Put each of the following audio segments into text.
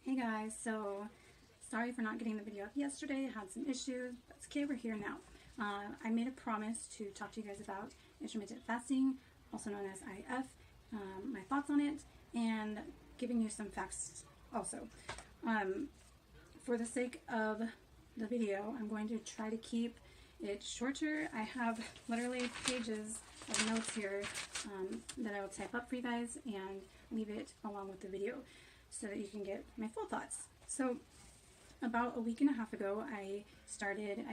Hey guys, so sorry for not getting the video up yesterday. I had some issues. That's okay, we're here now. I made a promise to talk to you guys about intermittent fasting, also known as IF, my thoughts on it, and giving you some facts also. For the sake of the video, I'm going to try to keep it shorter. I have literally pages of notes here that I will type up for you guys and leave it along with the video, so that you can get my full thoughts. So about a week and a half ago, I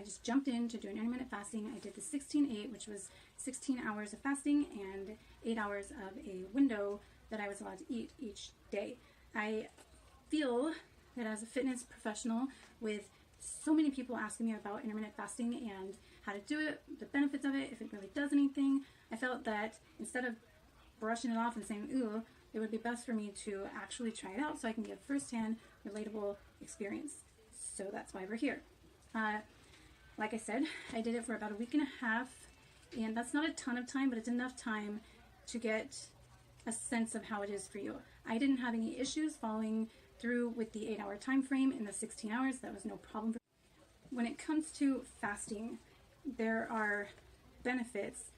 just jumped in to do an intermittent fasting. I did the 16-8, which was 16 hours of fasting and 8 hours of a window that I was allowed to eat each day. I feel that as a fitness professional, with so many people asking me about intermittent fasting and how to do it, the benefits of it, if it really does anything, I felt that instead of brushing it off and saying, ooh, it would be best for me to actually try it out so I can get firsthand, relatable experience. So that's why we're here. Like I said, I did it for about a week and a half, and that's not a ton of time, but it's enough time to get a sense of how it is for you. I didn't have any issues following through with the 8-hour time frame in the 16 hours. That was no problem. When it comes to fasting, there are benefits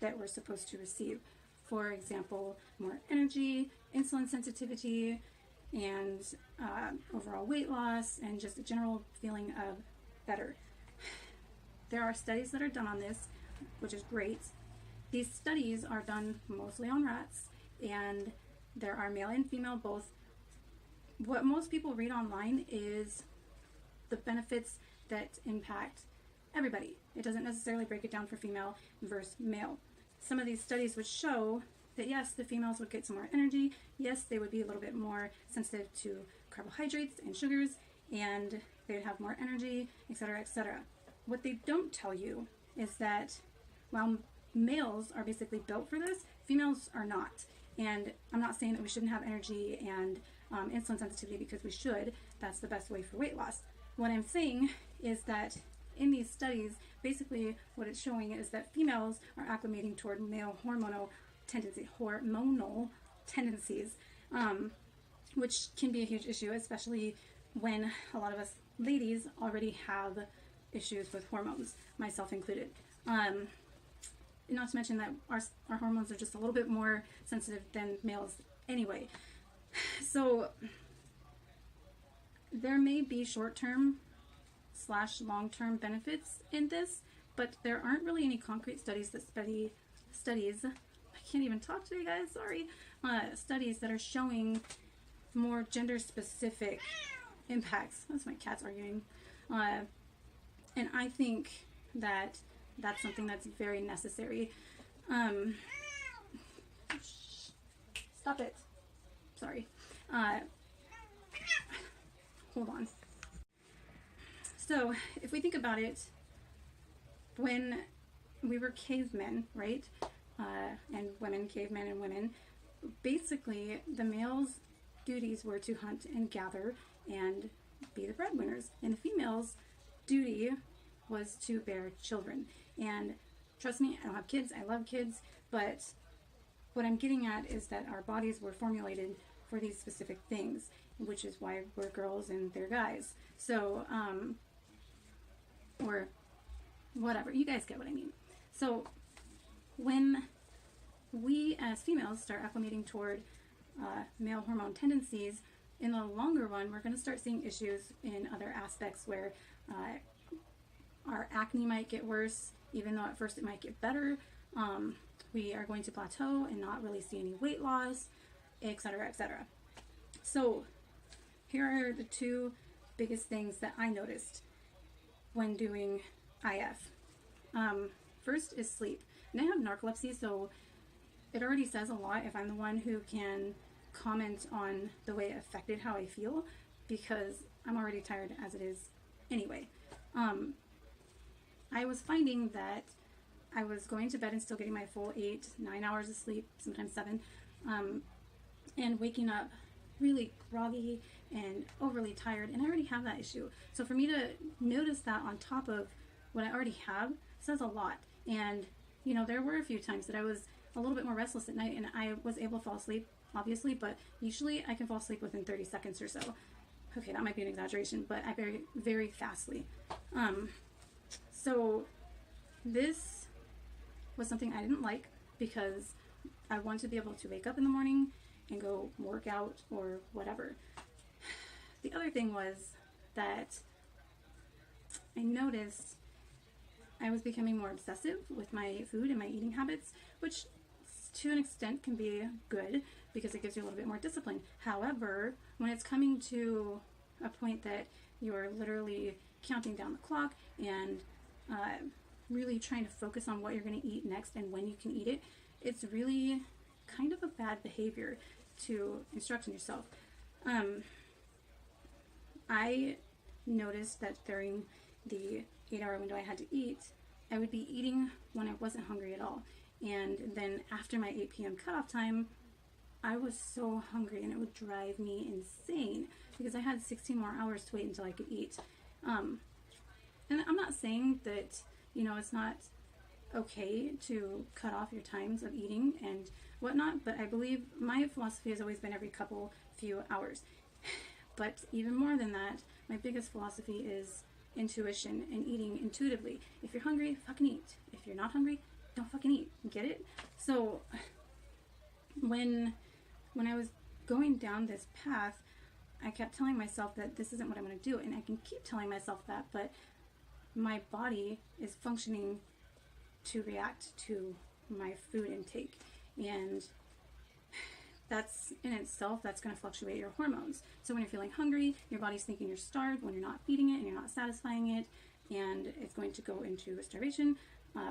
that we're supposed to receive. For example, more energy, insulin sensitivity, and overall weight loss, and just a general feeling of better. There are studies that are done on this, which is great. These studies are done mostly on rats, and there are male and female both. What most people read online is the benefits that impact everybody. It doesn't necessarily break it down for female versus male. Some of these studies would show that yes, the females would get some more energy, yes, they would be a little bit more sensitive to carbohydrates and sugars, and they would have more energy, etc., etc. What they don't tell you is that while males are basically built for this, females are not. And I'm not saying that we shouldn't have energy and insulin sensitivity, because we should. That's the best way for weight loss. What I'm saying is that in these studies, basically what it's showing is that females are acclimating toward male hormonal tendencies, which can be a huge issue, especially when a lot of us ladies already have issues with hormones, myself included. Not to mention that our hormones are just a little bit more sensitive than males anyway. So there may be short-term / long-term benefits in this, but there aren't really any concrete studies that I can't even talk today, guys, sorry. Studies that are showing more gender-specific impacts. That's my cats arguing. And I think that that's something that's very necessary. Stop it. Sorry. Hold on. So, if we think about it, when we were cavemen, right, and women, cavemen and women, basically the males' duties were to hunt and gather and be the breadwinners, and the females' duty was to bear children. And trust me, I don't have kids, I love kids, but what I'm getting at is that our bodies were formulated for these specific things, which is why we're girls and they're guys. So, or whatever, you guys get what I mean. So when we as females start acclimating toward male hormone tendencies, in the longer run, we're going to start seeing issues in other aspects where our acne might get worse, even though at first it might get better. We are going to plateau and not really see any weight loss, etc., etc. So here are the two biggest things that I noticed when doing IF. First is sleep. And I have narcolepsy, so it already says a lot if I'm the one who can comment on the way it affected how I feel, because I'm already tired as it is anyway. I was finding that I was going to bed and still getting my full 8-9 hours of sleep, sometimes 7, and waking up really groggy and overly tired, and I already have that issue. So for me to notice that on top of what I already have says a lot. And you know, there were a few times that I was a little bit more restless at night, and I was able to fall asleep, obviously, but usually I can fall asleep within 30 seconds or so. Okay, that might be an exaggeration, but I very, very fastly. So this was something I didn't like because I want to be able to wake up in the morning and go work out or whatever. The other thing was that I noticed I was becoming more obsessive with my food and my eating habits, which to an extent can be good because it gives you a little bit more discipline. However, when it's coming to a point that you're literally counting down the clock and really trying to focus on what you're going to eat next and when you can eat it, it's really kind of a bad behavior to instruct yourself. I noticed that during the 8-hour window I had to eat, I would be eating when I wasn't hungry at all. And then after my 8 p.m. cutoff time, I was so hungry and it would drive me insane because I had 16 more hours to wait until I could eat. And I'm not saying that, you know, it's not okay to cut off your times of eating and whatnot, but I believe my philosophy has always been every few hours. But even more than that, my biggest philosophy is intuition and eating intuitively. If you're hungry, fucking eat. If you're not hungry, don't fucking eat. Get it? So when I was going down this path, I kept telling myself that this isn't what I'm going to do, and I can keep telling myself that, but my body is functioning to react to my food intake, and that's in itself, that's going to fluctuate your hormones. So when you're feeling hungry, your body's thinking you're starved when you're not feeding it and you're not satisfying it, and it's going to go into starvation,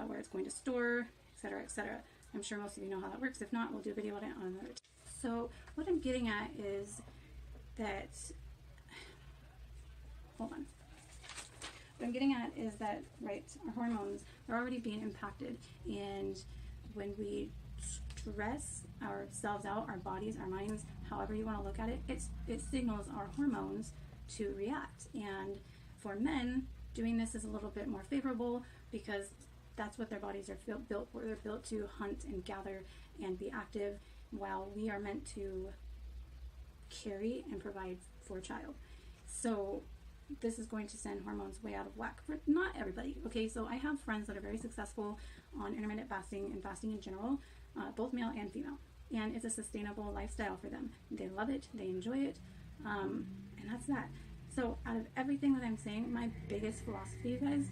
where it's going to store, etc., etc. I'm sure most of you know how that works. If not, we'll do a video on it on another time. So what I'm getting at is that, hold on. What I'm getting at is that, right, our hormones are already being impacted, and when we stress ourselves out, our bodies, our minds, however you want to look at it, it signals our hormones to react. And for men, doing this is a little bit more favorable because that's what their bodies are built for. They're built to hunt and gather and be active, while we are meant to carry and provide for a child. So this is going to send hormones way out of whack for not everybody. Okay, so I have friends that are very successful on intermittent fasting and fasting in general, both male and female, and it's a sustainable lifestyle for them. They love it, they enjoy it, and that's that. So out of everything that I'm saying, my biggest philosophy, you guys,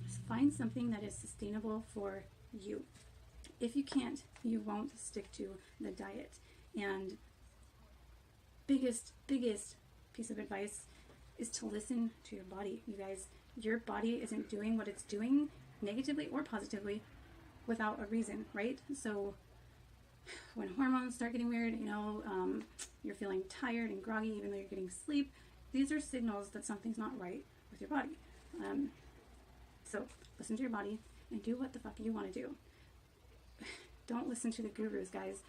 is find something that is sustainable for you. If you can't, you won't stick to the diet. And biggest piece of advice is to listen to your body. You guys, your body isn't doing what it's doing, negatively or positively, without a reason, right? So when hormones start getting weird, you know, you're feeling tired and groggy even though you're getting sleep, these are signals that something's not right with your body. So listen to your body and do what the fuck you want to do. Don't listen to the gurus, guys.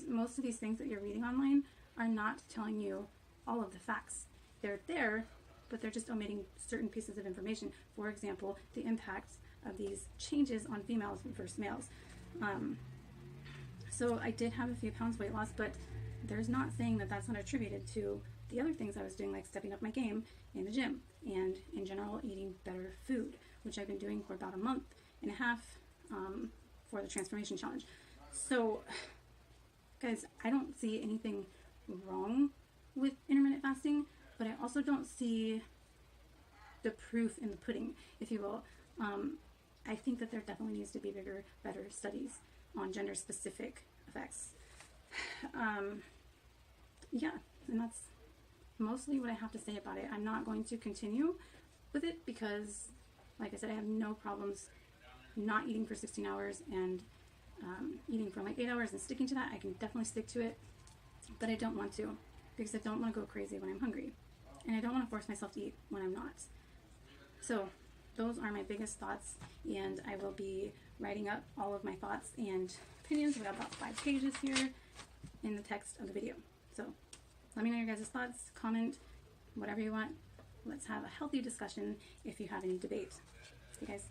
Most of these things that you're reading online are not telling you all of the facts. They're there, but they're just omitting certain pieces of information. For example, the impacts of these changes on females versus males. So I did have a few pounds weight loss, but there's not saying that that's not attributed to the other things I was doing, like stepping up my game in the gym and in general eating better food, which I've been doing for about a month and a half for the transformation challenge. So guys, I don't see anything wrong with intermittent fasting, but I also don't see the proof in the pudding, if you will. I think that there definitely needs to be better studies on gender-specific effects. Yeah, and that's mostly what I have to say about it. I'm not going to continue with it because, like I said, I have no problems not eating for 16 hours and eating for like 8 hours and sticking to that. I can definitely stick to it, but I don't want to because I don't want to go crazy when I'm hungry, and I don't want to force myself to eat when I'm not. So those are my biggest thoughts, and I will be writing up all of my thoughts and opinions. We got about 5 pages here in the text of the video. So let me know your guys' thoughts, comment, whatever you want. Let's have a healthy discussion if you have any debate. See you guys.